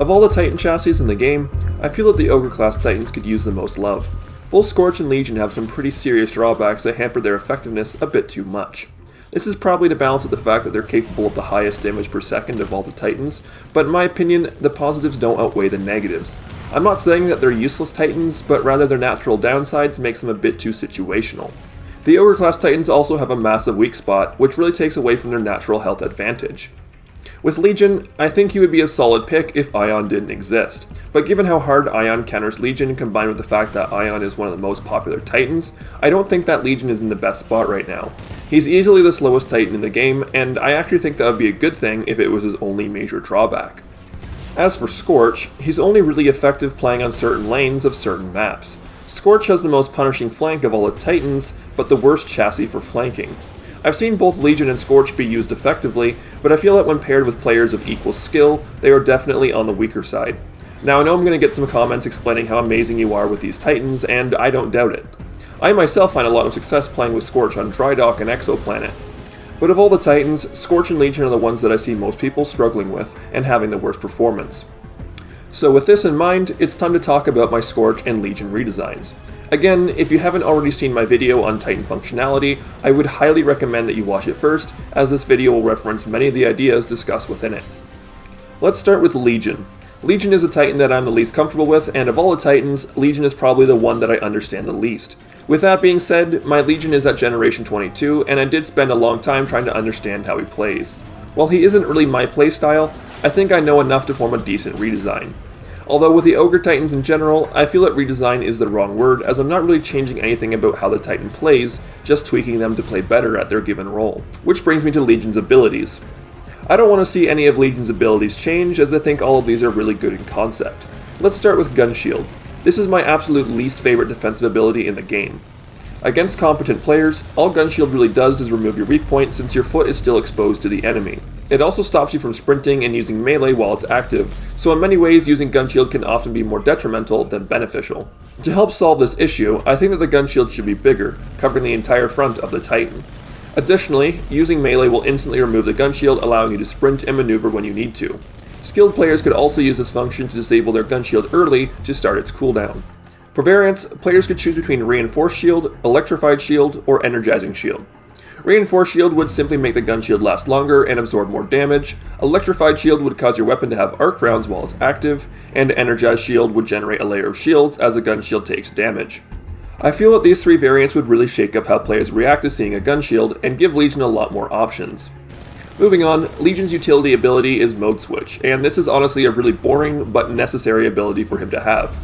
Of all the Titan chassis in the game, I feel that the Ogre class Titans could use the most love. Both Scorch and Legion have some pretty serious drawbacks that hamper their effectiveness a bit too much. This is probably to balance out the fact that they're capable of the highest damage per second of all the Titans, but in my opinion, the positives don't outweigh the negatives. I'm not saying that they're useless Titans, but rather their natural downsides makes them a bit too situational. The Ogre class Titans also have a massive weak spot, which really takes away from their natural health advantage. With Legion, I think he would be a solid pick if Ion didn't exist, but given how hard Ion counters Legion combined with the fact that Ion is one of the most popular Titans, I don't think that Legion is in the best spot right now. He's easily the slowest Titan in the game, and I actually think that would be a good thing if it was his only major drawback. As for Scorch, he's only really effective playing on certain lanes of certain maps. Scorch has the most punishing flank of all the Titans, but the worst chassis for flanking. I've seen both Legion and Scorch be used effectively, but I feel that when paired with players of equal skill, they are definitely on the weaker side. Now I know I'm going to get some comments explaining how amazing you are with these Titans, and I don't doubt it. I myself find a lot of success playing with Scorch on Drydock and Exoplanet. But of all the Titans, Scorch and Legion are the ones that I see most people struggling with, and having the worst performance. So with this in mind, it's time to talk about my Scorch and Legion redesigns. Again, if you haven't already seen my video on Titan functionality, I would highly recommend that you watch it first, as this video will reference many of the ideas discussed within it. Let's start with Legion. Legion is a Titan that I'm the least comfortable with, and of all the Titans, Legion is probably the one that I understand the least. With that being said, my Legion is at Generation 22, and I did spend a long time trying to understand how he plays. While he isn't really my playstyle, I think I know enough to form a decent redesign. Although with the Ogre Titans in general, I feel that redesign is the wrong word, as I'm not really changing anything about how the Titan plays, just tweaking them to play better at their given role. Which brings me to Legion's abilities. I don't want to see any of Legion's abilities change, as I think all of these are really good in concept. Let's start with Gun Shield. This is my absolute least favorite defensive ability in the game. Against competent players, all Gun Shield really does is remove your weak point since your foot is still exposed to the enemy. It also stops you from sprinting and using melee while it's active, so in many ways using Gun Shield can often be more detrimental than beneficial. To help solve this issue, I think that the Gun Shield should be bigger, covering the entire front of the Titan. Additionally, using melee will instantly remove the Gun Shield, allowing you to sprint and maneuver when you need to. Skilled players could also use this function to disable their Gun Shield early to start its cooldown. For variants, players could choose between Reinforced Shield, Electrified Shield, or Energizing Shield. Reinforced Shield would simply make the Gun Shield last longer and absorb more damage, Electrified Shield would cause your weapon to have arc rounds while it's active, and Energized Shield would generate a layer of shields as the Gun Shield takes damage. I feel that these three variants would really shake up how players react to seeing a Gun Shield and give Legion a lot more options. Moving on, Legion's utility ability is Mode Switch, and this is honestly a really boring but necessary ability for him to have.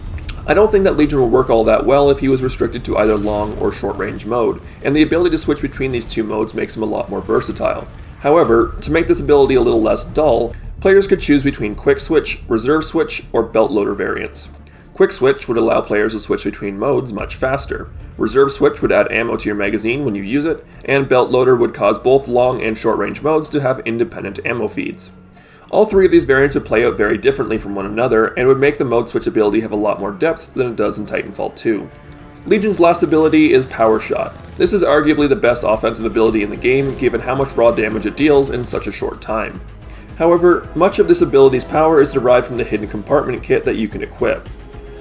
I don't think that Legion will work all that well if he was restricted to either long or short range mode, and the ability to switch between these two modes makes him a lot more versatile. However, to make this ability a little less dull, players could choose between Quick Switch, Reserve Switch, or Belt Loader variants. Quick Switch would allow players to switch between modes much faster. Reserve Switch would add ammo to your magazine when you use it, and Belt Loader would cause both long and short range modes to have independent ammo feeds. All three of these variants would play out very differently from one another, and would make the mode switch ability have a lot more depth than it does in Titanfall 2. Legion's last ability is Power Shot. This is arguably the best offensive ability in the game, given how much raw damage it deals in such a short time. However, much of this ability's power is derived from the Hidden Compartment kit that you can equip.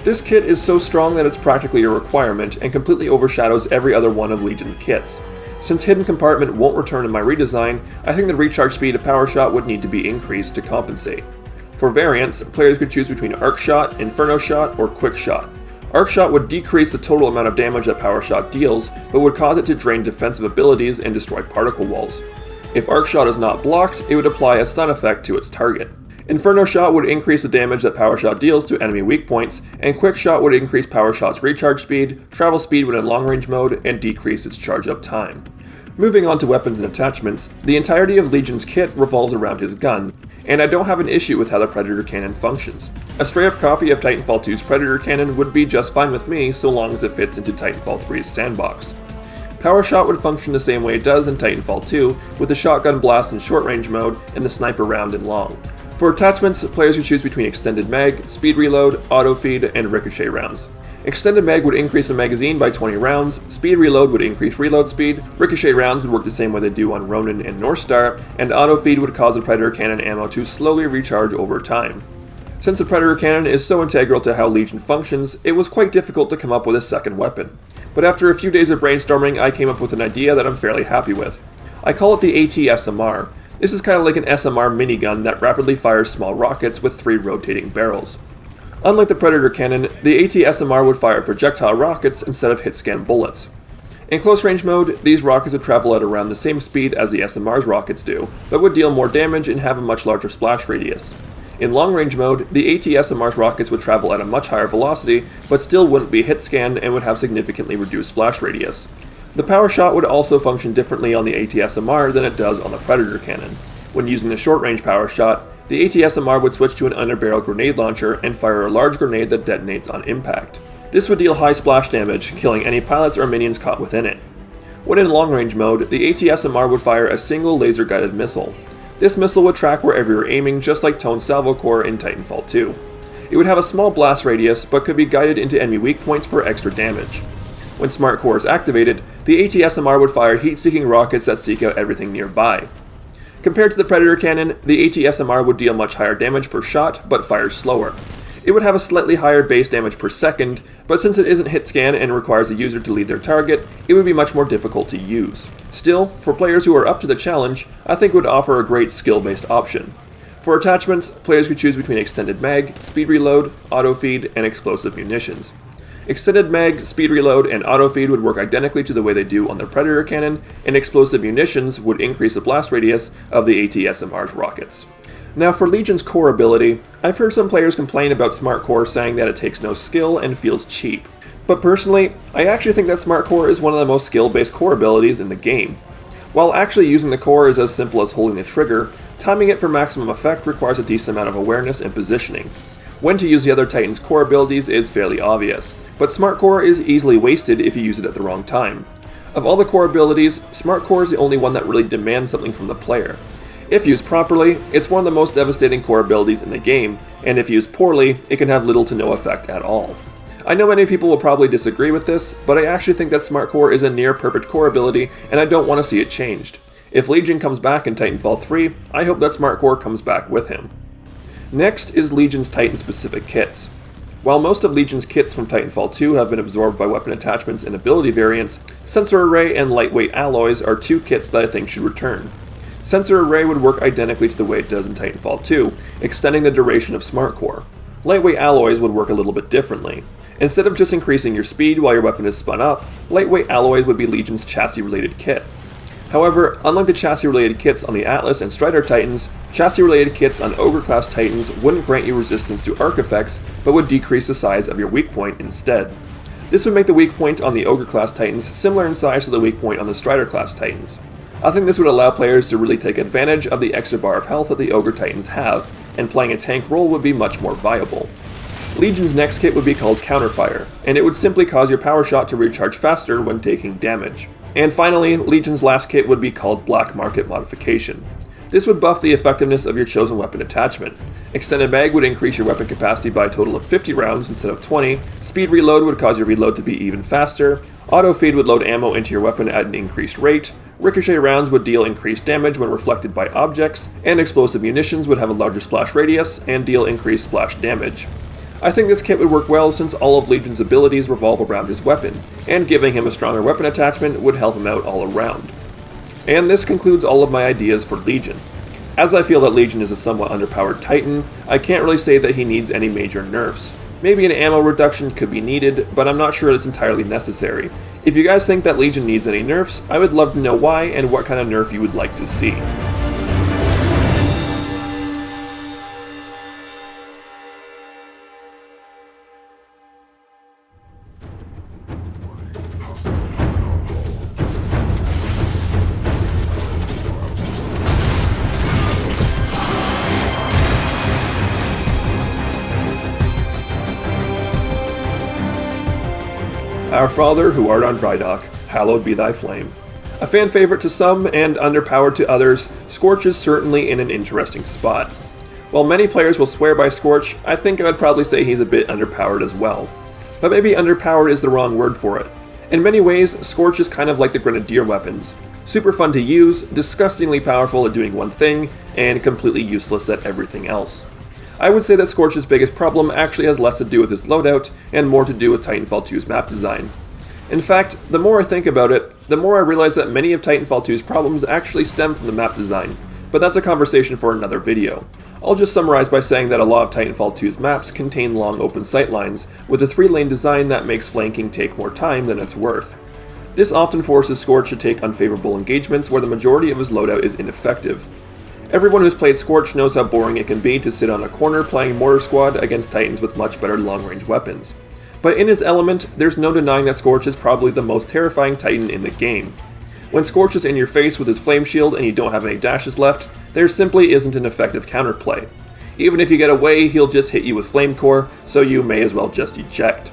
This kit is so strong that it's practically a requirement, and completely overshadows every other one of Legion's kits. Since Hidden Compartment won't return in my redesign, I think the recharge speed of Power Shot would need to be increased to compensate. For variants, players could choose between Arc Shot, Inferno Shot, or Quick Shot. Arc Shot would decrease the total amount of damage that Power Shot deals, but would cause it to drain defensive abilities and destroy particle walls. If Arc Shot is not blocked, it would apply a stun effect to its target. Inferno Shot would increase the damage that Power Shot deals to enemy weak points, and Quick Shot would increase Power Shot's recharge speed, travel speed when in long range mode, and decrease its charge up time. Moving on to weapons and attachments, the entirety of Legion's kit revolves around his gun, and I don't have an issue with how the Predator Cannon functions. A straight-up copy of Titanfall 2's Predator Cannon would be just fine with me so long as it fits into Titanfall 3's sandbox. Power Shot would function the same way it does in Titanfall 2, with the shotgun blast in short range mode and the sniper round in long. For attachments, players can choose between Extended Mag, Speed Reload, Auto Feed, and Ricochet rounds. Extended Mag would increase the magazine by 20 rounds, Speed Reload would increase reload speed, Ricochet rounds would work the same way they do on Ronin and Northstar, and Auto Feed would cause the Predator Cannon ammo to slowly recharge over time. Since the Predator Cannon is so integral to how Legion functions, it was quite difficult to come up with a second weapon. But after a few days of brainstorming, I came up with an idea that I'm fairly happy with. I call it the AT-SMR. This is kind of like an SMR minigun that rapidly fires small rockets with 3 rotating barrels. Unlike the Predator Cannon, the AT-SMR would fire projectile rockets instead of hit-scan bullets. In close-range mode, these rockets would travel at around the same speed as the SMR's rockets do, but would deal more damage and have a much larger splash radius. In long-range mode, the AT-SMR's rockets would travel at a much higher velocity, but still wouldn't be hit-scanned and would have significantly reduced splash radius. The power shot would also function differently on the AT-SMR than it does on the Predator Cannon. When using the short-range power shot, the AT-SMR would switch to an underbarrel grenade launcher and fire a large grenade that detonates on impact. This would deal high splash damage, killing any pilots or minions caught within it. When in long-range mode, the AT-SMR would fire a single laser-guided missile. This missile would track wherever you're aiming, just like Tone's Salvo Core in Titanfall 2. It would have a small blast radius, but could be guided into enemy weak points for extra damage. When Smart Core is activated, the AT-SMR would fire heat-seeking rockets that seek out everything nearby. Compared to the Predator Cannon, the AT-SMR would deal much higher damage per shot, but fires slower. It would have a slightly higher base damage per second, but since it isn't hit-scan and requires a user to lead their target, it would be much more difficult to use. Still, for players who are up to the challenge, I think it would offer a great skill-based option. For attachments, players could choose between extended mag, speed reload, auto-feed, and explosive munitions. Extended mag, speed reload, and auto-feed would work identically to the way they do on the Predator Cannon, and explosive munitions would increase the blast radius of the AT-SMR's rockets. Now for Legion's core ability, I've heard some players complain about Smart Core saying that it takes no skill and feels cheap. But personally, I actually think that Smart Core is one of the most skill-based core abilities in the game. While actually using the core is as simple as holding the trigger, timing it for maximum effect requires a decent amount of awareness and positioning. When to use the other Titan's core abilities is fairly obvious, but Smart Core is easily wasted if you use it at the wrong time. Of all the core abilities, Smart Core is the only one that really demands something from the player. If used properly, it's one of the most devastating core abilities in the game, and if used poorly, it can have little to no effect at all. I know many people will probably disagree with this, but I actually think that Smart Core is a near perfect core ability, and I don't want to see it changed. If Legion comes back in Titanfall 3, I hope that Smart Core comes back with him. Next is Legion's Titan-specific kits. While most of Legion's kits from Titanfall 2 have been absorbed by weapon attachments and ability variants, Sensor Array and Lightweight Alloys are 2 kits that I think should return. Sensor Array would work identically to the way it does in Titanfall 2, extending the duration of Smart Core. Lightweight Alloys would work a little bit differently. Instead of just increasing your speed while your weapon is spun up, Lightweight Alloys would be Legion's chassis-related kit. However, unlike the chassis-related kits on the Atlas and Strider Titans, chassis-related kits on Ogre-class Titans wouldn't grant you resistance to arc effects, but would decrease the size of your weak point instead. This would make the weak point on the Ogre-class Titans similar in size to the weak point on the Strider-class Titans. I think this would allow players to really take advantage of the extra bar of health that the Ogre Titans have, and playing a tank role would be much more viable. Legion's next kit would be called Counterfire, and it would simply cause your power shot to recharge faster when taking damage. And finally, Legion's last kit would be called Black Market Modification. This would buff the effectiveness of your chosen weapon attachment. Extended mag would increase your weapon capacity by a total of 50 rounds instead of 20, speed reload would cause your reload to be even faster, auto feed would load ammo into your weapon at an increased rate, ricochet rounds would deal increased damage when reflected by objects, and explosive munitions would have a larger splash radius and deal increased splash damage. I think this kit would work well since all of Legion's abilities revolve around his weapon, and giving him a stronger weapon attachment would help him out all around. And this concludes all of my ideas for Legion. As I feel that Legion is a somewhat underpowered Titan, I can't really say that he needs any major nerfs. Maybe an ammo reduction could be needed, but I'm not sure it's entirely necessary. If you guys think that Legion needs any nerfs, I would love to know why and what kind of nerf you would like to see. Our Father, who art on dry dock, hallowed be thy flame. A fan favorite to some and underpowered to others, Scorch is certainly in an interesting spot. While many players will swear by Scorch, I think I'd probably say he's a bit underpowered as well. But maybe underpowered is the wrong word for it. In many ways, Scorch is kind of like the Grenadier weapons. Super fun to use, disgustingly powerful at doing one thing, and completely useless at everything else. I would say that Scorch's biggest problem actually has less to do with his loadout and more to do with Titanfall 2's map design. In fact, the more I think about it, the more I realize that many of Titanfall 2's problems actually stem from the map design, but that's a conversation for another video. I'll just summarize by saying that a lot of Titanfall 2's maps contain long open sightlines, with a 3-lane design that makes flanking take more time than it's worth. This often forces Scorch to take unfavorable engagements where the majority of his loadout is ineffective. Everyone who's played Scorch knows how boring it can be to sit on a corner playing Mortar Squad against Titans with much better long-range weapons. But in his element, there's no denying that Scorch is probably the most terrifying Titan in the game. When Scorch is in your face with his flame shield and you don't have any dashes left, there simply isn't an effective counterplay. Even if you get away, he'll just hit you with flame core, so you may as well just eject.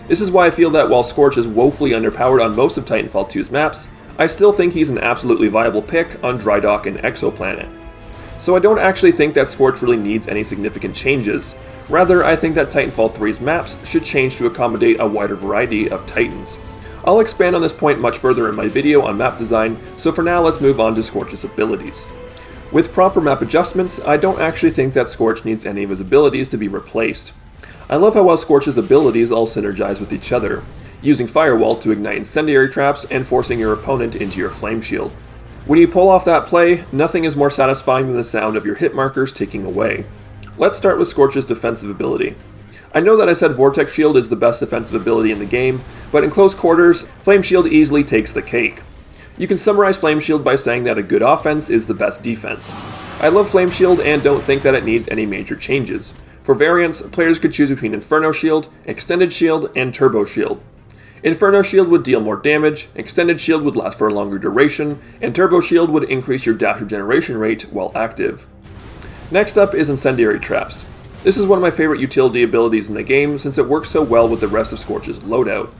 This is why I feel that while Scorch is woefully underpowered on most of Titanfall 2's maps, I still think he's an absolutely viable pick on Drydock and Exoplanet. So I don't actually think that Scorch really needs any significant changes. Rather, I think that Titanfall 3's maps should change to accommodate a wider variety of Titans. I'll expand on this point much further in my video on map design, so for now let's move on to Scorch's abilities. With proper map adjustments, I don't actually think that Scorch needs any of his abilities to be replaced. I love how well Scorch's abilities all synergize with each other, using Firewall to ignite incendiary traps and forcing your opponent into your flame shield. When you pull off that play, nothing is more satisfying than the sound of your hit markers ticking away. Let's start with Scorch's defensive ability. I know that I said Vortex Shield is the best defensive ability in the game, but in close quarters, Flame Shield easily takes the cake. You can summarize Flame Shield by saying that a good offense is the best defense. I love Flame Shield and don't think that it needs any major changes. For variants, players could choose between Inferno Shield, Extended Shield, and Turbo Shield. Inferno Shield would deal more damage, Extended Shield would last for a longer duration, and Turbo Shield would increase your dash regeneration rate while active. Next up is Incendiary Traps. This is one of my favorite utility abilities in the game since it works so well with the rest of Scorch's loadout.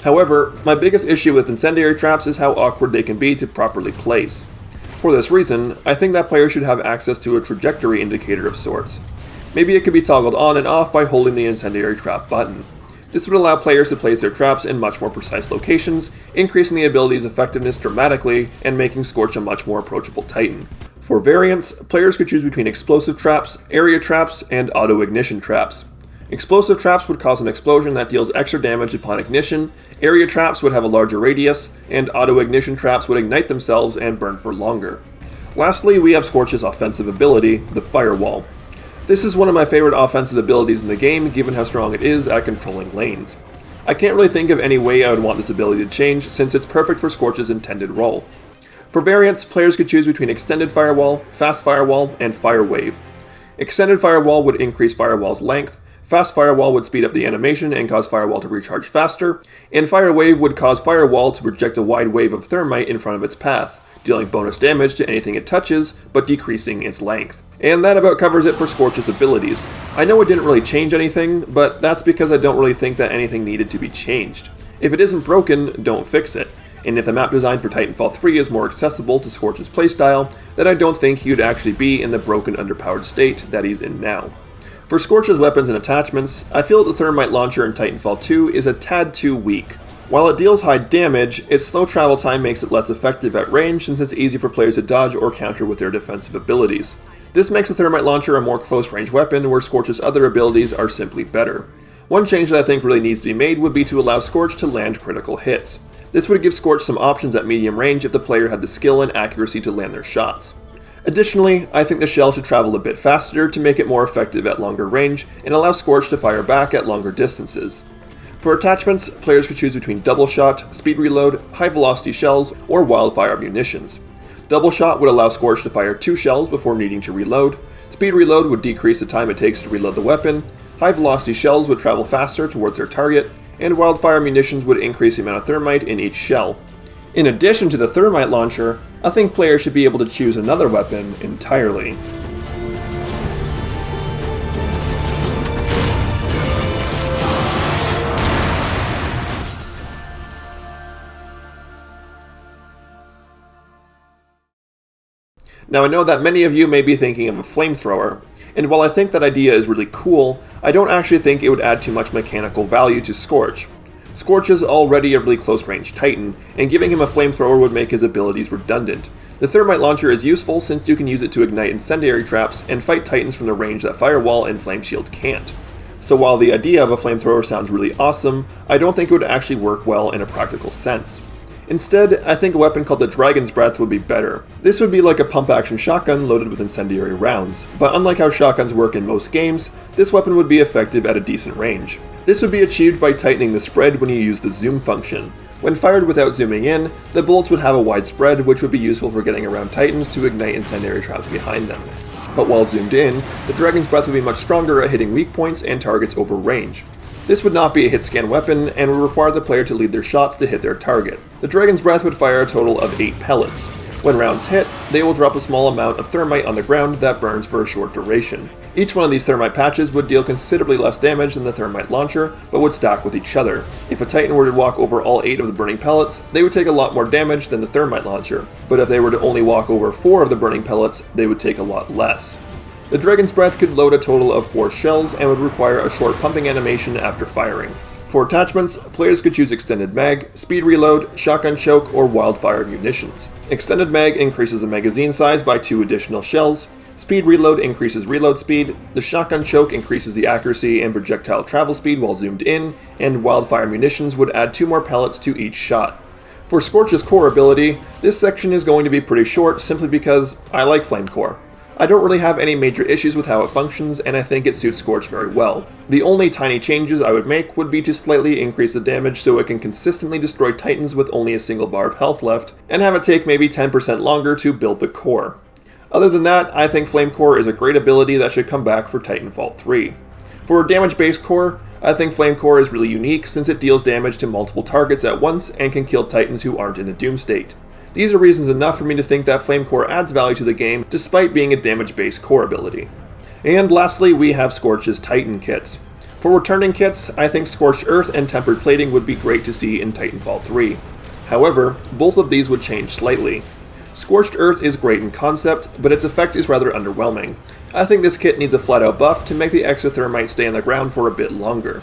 However, my biggest issue with Incendiary Traps is how awkward they can be to properly place. For this reason, I think that players should have access to a trajectory indicator of sorts. Maybe it could be toggled on and off by holding the Incendiary Trap button. This would allow players to place their traps in much more precise locations, increasing the ability's effectiveness dramatically and making Scorch a much more approachable Titan. For variants, players could choose between Explosive Traps, Area Traps, and Auto Ignition Traps. Explosive Traps would cause an explosion that deals extra damage upon ignition, Area Traps would have a larger radius, and Auto Ignition Traps would ignite themselves and burn for longer. Lastly, we have Scorch's offensive ability, the Firewall. This is one of my favorite offensive abilities in the game, given how strong it is at controlling lanes. I can't really think of any way I would want this ability to change, since it's perfect for Scorch's intended role. For variants, players could choose between Extended Firewall, Fast Firewall, and Fire Wave. Extended Firewall would increase Firewall's length, Fast Firewall would speed up the animation and cause Firewall to recharge faster, and Fire Wave would cause Firewall to project a wide wave of thermite in front of its path, dealing bonus damage to anything it touches, but decreasing its length. And that about covers it for Scorch's abilities. I know it didn't really change anything, but that's because I don't really think that anything needed to be changed. If it isn't broken, don't fix it. And if the map design for Titanfall 3 is more accessible to Scorch's playstyle, then I don't think he would actually be in the broken, underpowered state that he's in now. For Scorch's weapons and attachments, I feel that the Thermite Launcher in Titanfall 2 is a tad too weak. While it deals high damage, its slow travel time makes it less effective at range since it's easy for players to dodge or counter with their defensive abilities. This makes the Thermite Launcher a more close-range weapon where Scorch's other abilities are simply better. One change that I think really needs to be made would be to allow Scorch to land critical hits. This would give Scorch some options at medium range if the player had the skill and accuracy to land their shots. Additionally, I think the shell should travel a bit faster to make it more effective at longer range and allow Scorch to fire back at longer distances. For attachments, players could choose between Double Shot, Speed Reload, High Velocity Shells, or Wildfire Munitions. Double Shot would allow Scorch to fire 2 shells before needing to reload, Speed Reload would decrease the time it takes to reload the weapon, High Velocity Shells would travel faster towards their target, and Wildfire Munitions would increase the amount of thermite in each shell. In addition to the Thermite Launcher, I think players should be able to choose another weapon entirely. Now I know that many of you may be thinking of a flamethrower, and while I think that idea is really cool, I don't actually think it would add too much mechanical value to Scorch. Scorch is already a really close-range Titan, and giving him a flamethrower would make his abilities redundant. The Thermite Launcher is useful since you can use it to ignite incendiary traps and fight Titans from the range that Firewall and Flame Shield can't. So while the idea of a flamethrower sounds really awesome, I don't think it would actually work well in a practical sense. Instead, I think a weapon called the Dragon's Breath would be better. This would be like a pump-action shotgun loaded with incendiary rounds, but unlike how shotguns work in most games, this weapon would be effective at a decent range. This would be achieved by tightening the spread when you use the zoom function. When fired without zooming in, the bullets would have a wide spread, which would be useful for getting around Titans to ignite incendiary traps behind them. But while zoomed in, the Dragon's Breath would be much stronger at hitting weak points and targets over range. This would not be a hit scan weapon, and would require the player to lead their shots to hit their target. The Dragon's Breath would fire a total of 8 pellets. When rounds hit, they will drop a small amount of thermite on the ground that burns for a short duration. Each one of these thermite patches would deal considerably less damage than the thermite launcher, but would stack with each other. If a Titan were to walk over all 8 of the burning pellets, they would take a lot more damage than the thermite launcher, but if they were to only walk over 4 of the burning pellets, they would take a lot less. The Dragon's Breath could load a total of 4 shells and would require a short pumping animation after firing. For attachments, players could choose Extended Mag, Speed Reload, Shotgun Choke, or Wildfire munitions. Extended Mag increases the magazine size by 2 additional shells, Speed Reload increases reload speed, the Shotgun Choke increases the accuracy and projectile travel speed while zoomed in, and Wildfire munitions would add 2 more pellets to each shot. For Scorch's core ability, this section is going to be pretty short simply because I like Flame Core. I don't really have any major issues with how it functions, and I think it suits Scorch very well. The only tiny changes I would make would be to slightly increase the damage so it can consistently destroy Titans with only a single bar of health left, and have it take maybe 10% longer to build the core. Other than that, I think Flame Core is a great ability that should come back for Titanfall 3. For a damage-based core, I think Flame Core is really unique since it deals damage to multiple targets at once and can kill Titans who aren't in the Doom state. These are reasons enough for me to think that Flame Core adds value to the game despite being a damage-based core ability. And lastly, we have Scorch's Titan kits. For returning kits, I think Scorched Earth and Tempered Plating would be great to see in Titanfall 3. However, both of these would change slightly. Scorched Earth is great in concept, but its effect is rather underwhelming. I think this kit needs a flat-out buff to make the extra thermite stay on the ground for a bit longer.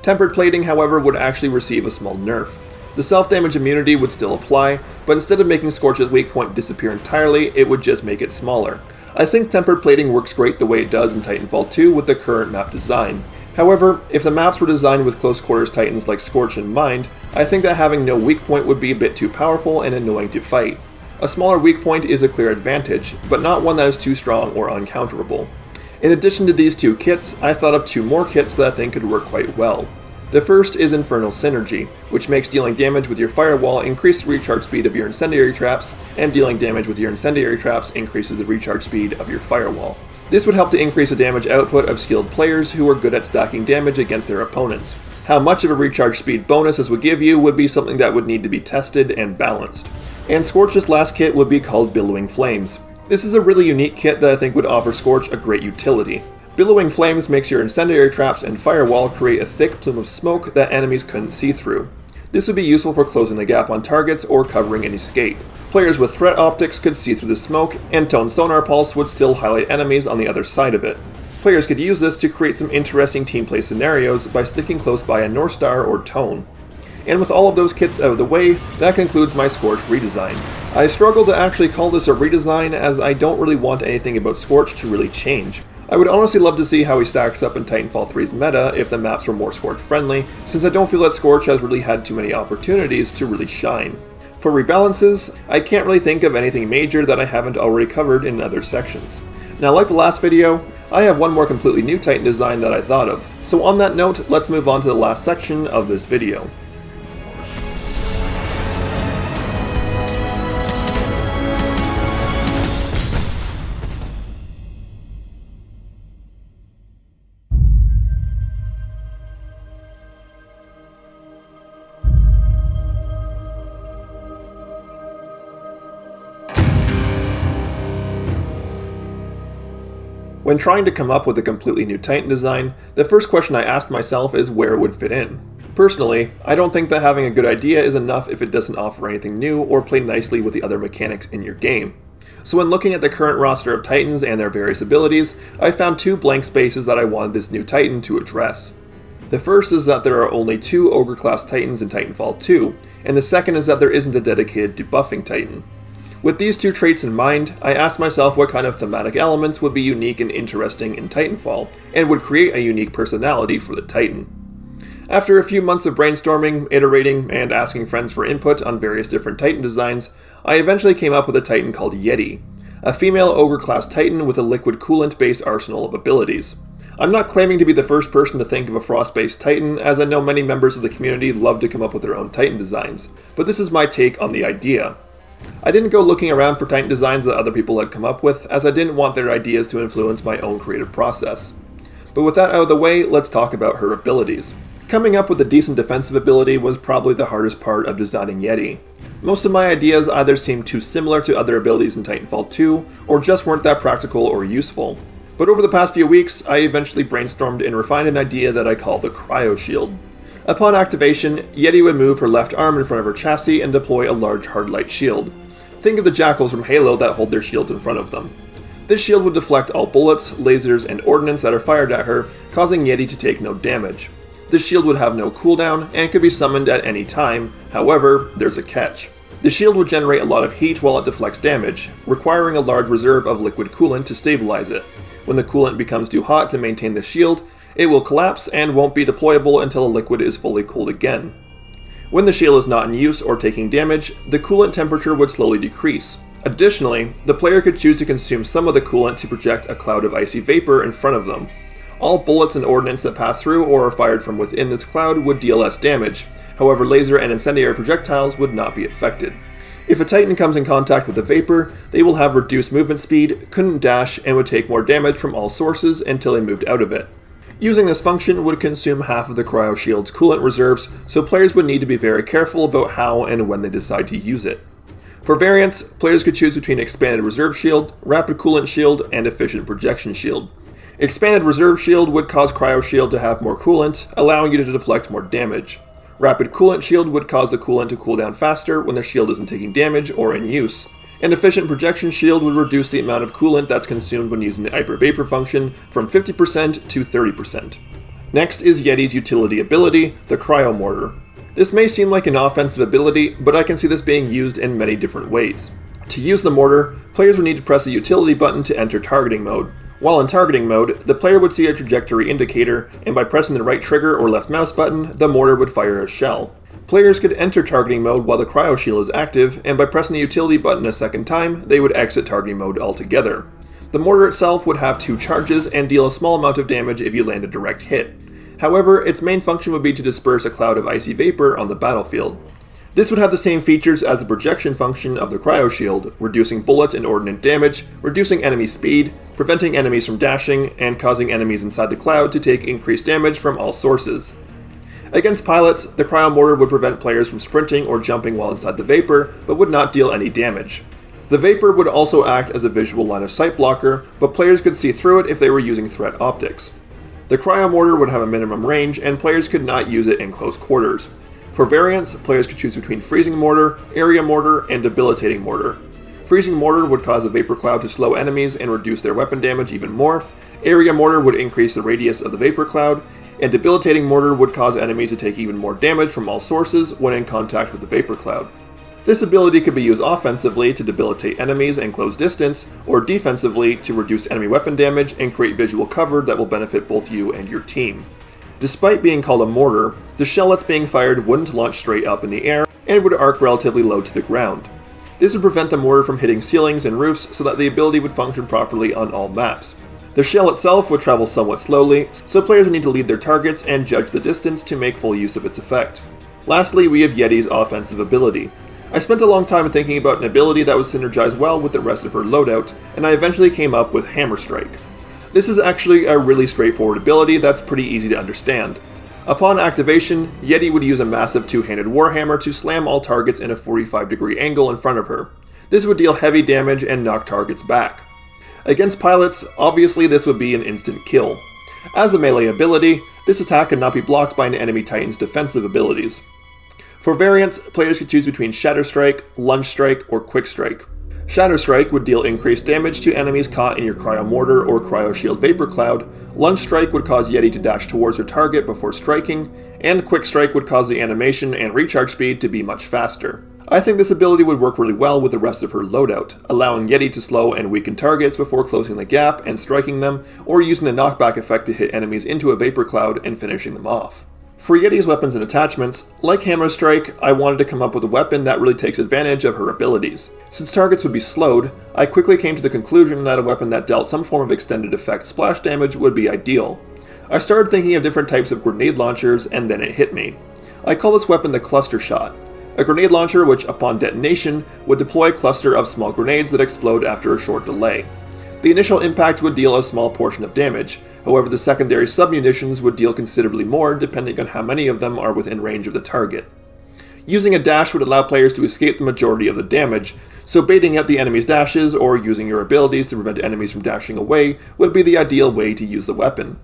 Tempered Plating, however, would actually receive a small nerf. The self-damage immunity would still apply, but instead of making Scorch's weak point disappear entirely, it would just make it smaller. I think Tempered Plating works great the way it does in Titanfall 2 with the current map design. However, if the maps were designed with close quarters Titans like Scorch in mind, I think that having no weak point would be a bit too powerful and annoying to fight. A smaller weak point is a clear advantage, but not one that is too strong or uncounterable. In addition to these 2 kits, I thought of 2 more kits that I think could work quite well. The first is Infernal Synergy, which makes dealing damage with your firewall increase the recharge speed of your incendiary traps, and dealing damage with your incendiary traps increases the recharge speed of your firewall. This would help to increase the damage output of skilled players who are good at stacking damage against their opponents. How much of a recharge speed bonus this would give you would be something that would need to be tested and balanced. And Scorch's last kit would be called Billowing Flames. This is a really unique kit that I think would offer Scorch a great utility. Billowing Flames makes your incendiary traps and firewall create a thick plume of smoke that enemies couldn't see through. This would be useful for closing the gap on targets or covering an escape. Players with threat optics could see through the smoke, and Tone Sonar Pulse would still highlight enemies on the other side of it. Players could use this to create some interesting team play scenarios by sticking close by a North Star or Tone. And with all of those kits out of the way, that concludes my Scorch redesign. I struggle to actually call this a redesign as I don't really want anything about Scorch to really change. I would honestly love to see how he stacks up in Titanfall 3's meta if the maps were more Scorch friendly, since I don't feel that Scorch has really had too many opportunities to really shine. For rebalances, I can't really think of anything major that I haven't already covered in other sections. Now, like the last video, I have one more completely new Titan design that I thought of. So on that note, let's move on to the last section of this video. When trying to come up with a completely new Titan design, the first question I asked myself is where it would fit in. Personally, I don't think that having a good idea is enough if it doesn't offer anything new or play nicely with the other mechanics in your game. So when looking at the current roster of Titans and their various abilities, I found 2 blank spaces that I wanted this new Titan to address. The first is that there are only 2 Ogre class Titans in Titanfall 2, and the second is that there isn't a dedicated debuffing Titan. With these 2 traits in mind, I asked myself what kind of thematic elements would be unique and interesting in Titanfall, and would create a unique personality for the Titan. After a few months of brainstorming, iterating, and asking friends for input on various different Titan designs, I eventually came up with a Titan called Yeti, a female Ogre class Titan with a liquid coolant based arsenal of abilities. I'm not claiming to be the first person to think of a frost-based Titan, as I know many members of the community love to come up with their own Titan designs, but this is my take on the idea. I didn't go looking around for Titan designs that other people had come up with, as I didn't want their ideas to influence my own creative process. But with that out of the way, let's talk about her abilities. Coming up with a decent defensive ability was probably the hardest part of designing Yeti. Most of my ideas either seemed too similar to other abilities in Titanfall 2, or just weren't that practical or useful. But over the past few weeks, I eventually brainstormed and refined an idea that I call the Cryo Shield. Upon activation, Yeti would move her left arm in front of her chassis and deploy a large hard light shield. Think of the jackals from Halo that hold their shields in front of them. This shield would deflect all bullets, lasers, and ordnance that are fired at her, causing Yeti to take no damage. This shield would have no cooldown and could be summoned at any time, however, there's a catch. The shield would generate a lot of heat while it deflects damage, requiring a large reserve of liquid coolant to stabilize it. When the coolant becomes too hot to maintain the shield, it will collapse and won't be deployable until the liquid is fully cooled again. When the shield is not in use or taking damage, the coolant temperature would slowly decrease. Additionally, the player could choose to consume some of the coolant to project a cloud of icy vapor in front of them. All bullets and ordnance that pass through or are fired from within this cloud would deal less damage, however laser and incendiary projectiles would not be affected. If a Titan comes in contact with the vapor, they will have reduced movement speed, couldn't dash, and would take more damage from all sources until they moved out of it. Using this function would consume half of the Cryo Shield's coolant reserves, so players would need to be very careful about how and when they decide to use it. For variants, players could choose between Expanded Reserve Shield, Rapid Coolant Shield, and Efficient Projection Shield. Expanded Reserve Shield would cause Cryo Shield to have more coolant, allowing you to deflect more damage. Rapid Coolant Shield would cause the coolant to cool down faster when the shield isn't taking damage or in use. An Efficient Projection Shield would reduce the amount of coolant that's consumed when using the Hyper Vapor function from 50% to 30%. Next is Yeti's utility ability, the Cryo Mortar. This may seem like an offensive ability, but I can see this being used in many different ways. To use the mortar, players would need to press a utility button to enter targeting mode. While in targeting mode, the player would see a trajectory indicator, and by pressing the right trigger or left mouse button, the mortar would fire a shell. Players could enter targeting mode while the Cryo Shield is active, and by pressing the utility button a second time, they would exit targeting mode altogether. The mortar itself would have 2 charges and deal a small amount of damage if you land a direct hit. However, its main function would be to disperse a cloud of icy vapor on the battlefield. This would have the same features as the projection function of the Cryo Shield, reducing bullet and ordnance damage, reducing enemy speed, preventing enemies from dashing, and causing enemies inside the cloud to take increased damage from all sources. Against pilots, the Cryo Mortar would prevent players from sprinting or jumping while inside the vapor, but would not deal any damage. The vapor would also act as a visual line of sight blocker, but players could see through it if they were using threat optics. The Cryo Mortar would have a minimum range, and players could not use it in close quarters. For variants, players could choose between Freezing Mortar, Area Mortar, and Debilitating Mortar. Freezing Mortar would cause a vapor cloud to slow enemies and reduce their weapon damage even more, Area Mortar would increase the radius of the vapor cloud, and Debilitating Mortar would cause enemies to take even more damage from all sources when in contact with the vapor cloud. This ability could be used offensively to debilitate enemies and close distance, or defensively to reduce enemy weapon damage and create visual cover that will benefit both you and your team. Despite being called a mortar, the shell that's being fired wouldn't launch straight up in the air and would arc relatively low to the ground. This would prevent the mortar from hitting ceilings and roofs so that the ability would function properly on all maps. The shell itself would travel somewhat slowly, so players would need to lead their targets and judge the distance to make full use of its effect. Lastly, we have Yeti's offensive ability. I spent a long time thinking about an ability that would synergize well with the rest of her loadout, and I eventually came up with Hammer Strike. This is actually a really straightforward ability that's pretty easy to understand. Upon activation, Yeti would use a massive 2-handed warhammer to slam all targets in a 45-degree angle in front of her. This would deal heavy damage and knock targets back. Against pilots, obviously this would be an instant kill. As a melee ability, this attack could not be blocked by an enemy Titan's defensive abilities. For variants, players could choose between Shatter Strike, Lunge Strike, or Quick Strike. Shadow Strike would deal increased damage to enemies caught in your Cryo Mortar or Cryo Shield Vapor Cloud, Lunge Strike would cause Yeti to dash towards her target before striking, and Quick Strike would cause the animation and recharge speed to be much faster. I think this ability would work really well with the rest of her loadout, allowing Yeti to slow and weaken targets before closing the gap and striking them, or using the knockback effect to hit enemies into a Vapor Cloud and finishing them off. For Yeti's weapons and attachments, like Hammer Strike, I wanted to come up with a weapon that really takes advantage of her abilities. Since targets would be slowed, I quickly came to the conclusion that a weapon that dealt some form of extended effect splash damage would be ideal. I started thinking of different types of grenade launchers, and then it hit me. I call this weapon the Cluster Shot, a grenade launcher which, upon detonation, would deploy a cluster of small grenades that explode after a short delay. The initial impact would deal a small portion of damage, however the secondary submunitions would deal considerably more depending on how many of them are within range of the target. Using a dash would allow players to escape the majority of the damage, so baiting out the enemy's dashes or using your abilities to prevent enemies from dashing away would be the ideal way to use the weapon.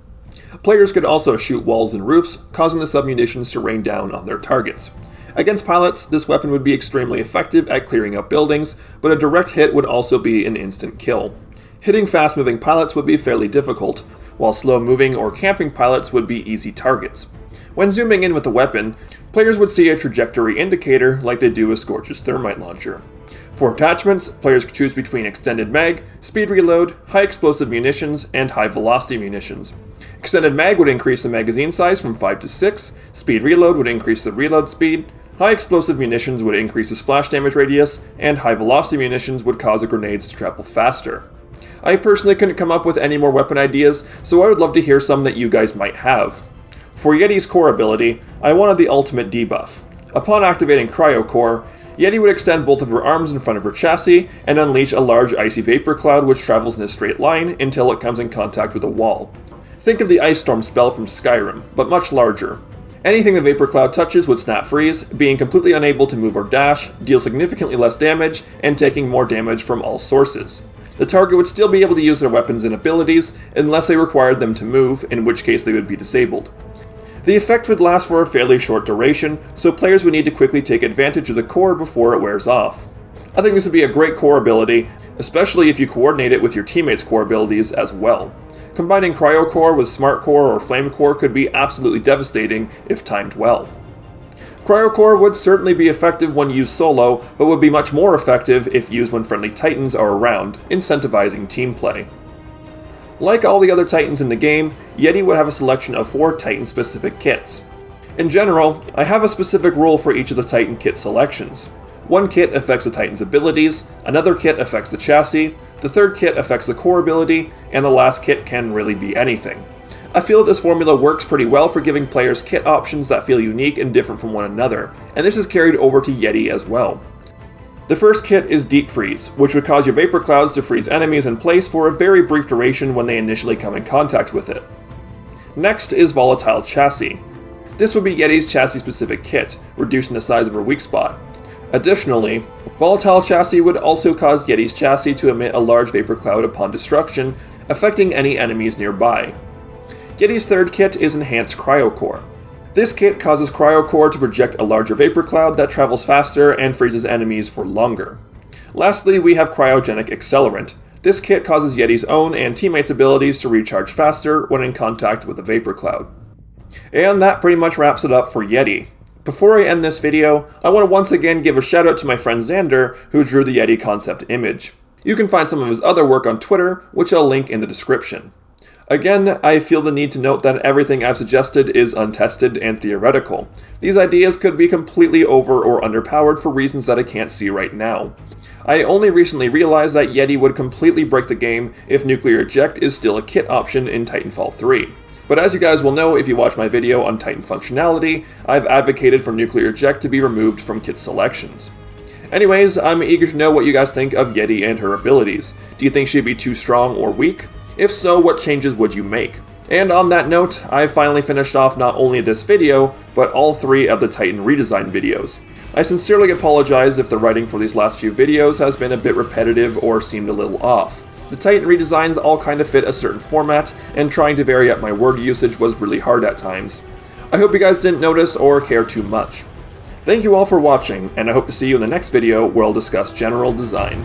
Players could also shoot walls and roofs, causing the submunitions to rain down on their targets. Against pilots, this weapon would be extremely effective at clearing out buildings, but a direct hit would also be an instant kill. Hitting fast-moving pilots would be fairly difficult, while slow-moving or camping pilots would be easy targets. When zooming in with the weapon, players would see a trajectory indicator like they do with Scorch's thermite launcher. For attachments, players could choose between extended mag, speed reload, high explosive munitions, and high velocity munitions. Extended mag would increase the magazine size from 5 to 6, speed reload would increase the reload speed, high explosive munitions would increase the splash damage radius, and high velocity munitions would cause the grenades to travel faster. I personally couldn't come up with any more weapon ideas, so I would love to hear some that you guys might have. For Yeti's core ability, I wanted the ultimate debuff. Upon activating Cryo Core, Yeti would extend both of her arms in front of her chassis and unleash a large icy vapor cloud which travels in a straight line until it comes in contact with a wall. Think of the Ice Storm spell from Skyrim, but much larger. Anything the vapor cloud touches would snap freeze, being completely unable to move or dash, deal significantly less damage, and taking more damage from all sources. The target would still be able to use their weapons and abilities, unless they required them to move, in which case they would be disabled. The effect would last for a fairly short duration, so players would need to quickly take advantage of the core before it wears off. I think this would be a great core ability, especially if you coordinate it with your teammates' core abilities as well. Combining Cryo Core with Smart Core or Flame Core could be absolutely devastating if timed well. Cryo Core would certainly be effective when used solo, but would be much more effective if used when friendly Titans are around, incentivizing team play. Like all the other Titans in the game, Yeti would have a selection of 4 Titan-specific kits. In general, I have a specific rule for each of the Titan kit selections. One kit affects the Titan's abilities, another kit affects the chassis, the third kit affects the core ability, and the last kit can really be anything. I feel that this formula works pretty well for giving players kit options that feel unique and different from one another, and this is carried over to Yeti as well. The first kit is Deep Freeze, which would cause your vapor clouds to freeze enemies in place for a very brief duration when they initially come in contact with it. Next is Volatile Chassis. This would be Yeti's chassis-specific kit, reducing the size of her weak spot. Additionally, Volatile Chassis would also cause Yeti's chassis to emit a large vapor cloud upon destruction, affecting any enemies nearby. Yeti's third kit is Enhanced Cryo Core. This kit causes Cryo Core to project a larger vapor cloud that travels faster and freezes enemies for longer. Lastly, we have Cryogenic Accelerant. This kit causes Yeti's own and teammates' abilities to recharge faster when in contact with a vapor cloud. And that pretty much wraps it up for Yeti. Before I end this video, I want to once again give a shout out to my friend Xander, who drew the Yeti concept image. You can find some of his other work on Twitter, which I'll link in the description. Again, I feel the need to note that everything I've suggested is untested and theoretical. These ideas could be completely over or underpowered for reasons that I can't see right now. I only recently realized that Yeti would completely break the game if Nuclear Eject is still a kit option in Titanfall 3. But as you guys will know if you watch my video on Titan functionality, I've advocated for Nuclear Eject to be removed from kit selections. Anyways, I'm eager to know what you guys think of Yeti and her abilities. Do you think she'd be too strong or weak? If so, what changes would you make? And on that note, I've finally finished off not only this video, but all 3 of the Titan redesign videos. I sincerely apologize if the writing for these last few videos has been a bit repetitive or seemed a little off. The Titan redesigns all kind of fit a certain format, and trying to vary up my word usage was really hard at times. I hope you guys didn't notice or care too much. Thank you all for watching, and I hope to see you in the next video where I'll discuss general design.